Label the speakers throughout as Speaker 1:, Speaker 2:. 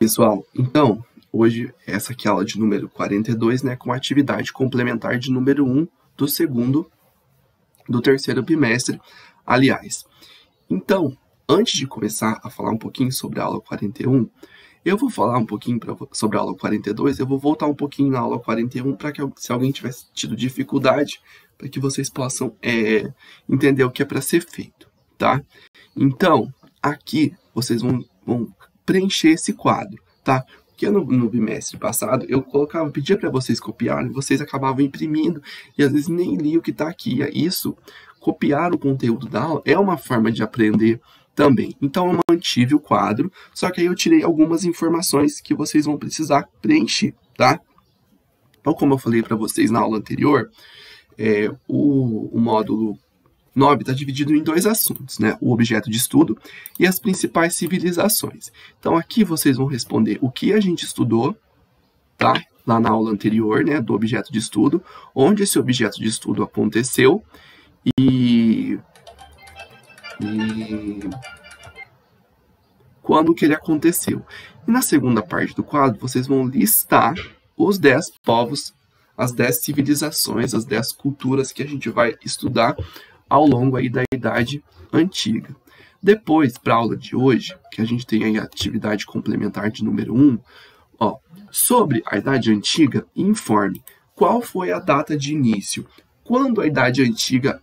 Speaker 1: Pessoal, então, hoje essa aqui é a aula de número 42, né, com a atividade complementar de número 1 do terceiro bimestre, aliás. Então, antes de começar a falar um pouquinho sobre a aula 41, eu vou falar um pouquinho sobre a aula 42, eu vou voltar um pouquinho na aula 41 para que, se alguém tiver tido dificuldade, para que vocês possam entender o que é para ser feito, tá? Então, aqui vocês vão preencher esse quadro, tá? Porque no bimestre passado eu pedia para vocês copiarem, vocês acabavam imprimindo e às vezes nem liam o que está aqui. Isso, copiar o conteúdo da aula é uma forma de aprender também. Então eu mantive o quadro, só que aí eu tirei algumas informações que vocês vão precisar preencher, tá? Então, como eu falei para vocês na aula anterior, o módulo 9 está dividido em dois assuntos, né? O objeto de estudo e as principais civilizações. Então, aqui vocês vão responder o que a gente estudou, tá? Lá na aula anterior, né? Do objeto de estudo, onde esse objeto de estudo aconteceu e quando que ele aconteceu. E na segunda parte do quadro, vocês vão listar os 10 povos, as 10 civilizações, as 10 culturas que a gente vai estudar ao longo aí da Idade Antiga. Depois, para a aula de hoje, que a gente tem aí a atividade complementar de número 1, sobre a Idade Antiga, informe qual foi a data de início, quando a Idade Antiga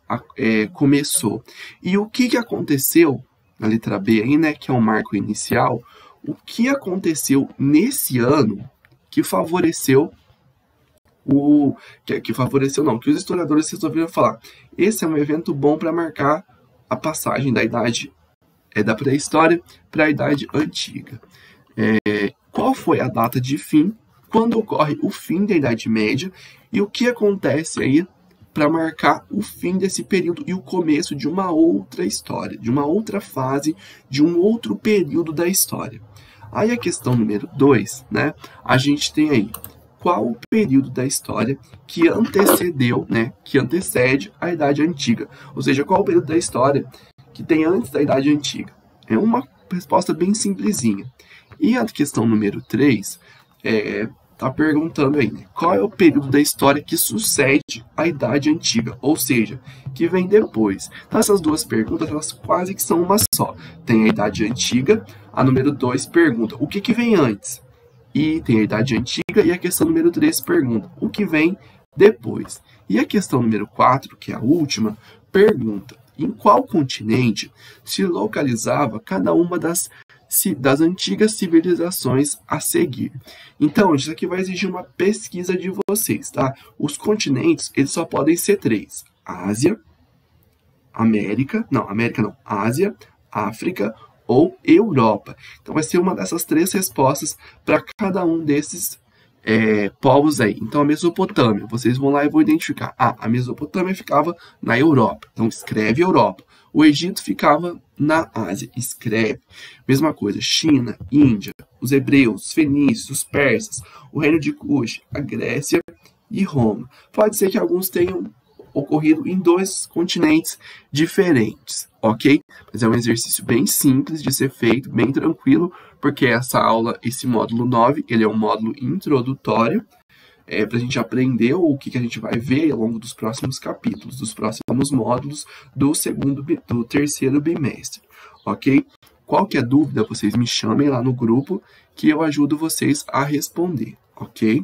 Speaker 1: começou e o que aconteceu, na letra B aí, né, que é o marco inicial, o que aconteceu nesse ano que favoreceu que os historiadores resolveram falar. Esse é um evento bom para marcar a passagem da idade da pré-história para a Idade Antiga. Qual foi a data de fim? Quando ocorre o fim da Idade Média? E o que acontece aí para marcar o fim desse período e o começo de uma outra história, de uma outra fase, de um outro período da história? Aí a questão número 2, né? A gente tem aí qual o período da história que antecede a Idade Antiga. Ou seja, qual o período da história que tem antes da Idade Antiga. É uma resposta bem simplesinha. E a questão número 3 está perguntando aí, né, qual é o período da história que sucede a Idade Antiga, ou seja, que vem depois. Então, essas duas perguntas, elas quase que são uma só. Tem a Idade Antiga, a número 2 pergunta, o que vem antes? E tem a Idade Antiga, e a questão número 3 pergunta, o que vem depois? E a questão número 4, que é a última, pergunta, em qual continente se localizava cada uma das antigas civilizações a seguir? Então, isso aqui vai exigir uma pesquisa de vocês, tá? Os continentes, eles só podem ser 3. Ásia, Ásia, África ou Europa. Então, vai ser uma dessas 3 respostas para cada um desses povos aí. Então, a Mesopotâmia, vocês vão lá e vão identificar. A Mesopotâmia ficava na Europa. Então, escreve Europa. O Egito ficava na Ásia. Escreve. Mesma coisa, China, Índia, os hebreus, os fenícios, os persas, o reino de Cush, a Grécia e Roma. Pode ser que alguns tenham ocorrido em 2 continentes diferentes, ok? Mas é um exercício bem simples de ser feito, bem tranquilo, porque esse módulo 9, ele é um módulo introdutório, para a gente aprender o que a gente vai ver ao longo dos próximos capítulos, dos próximos módulos do terceiro bimestre, ok? Qualquer dúvida, vocês me chamem lá no grupo, que eu ajudo vocês a responder, ok?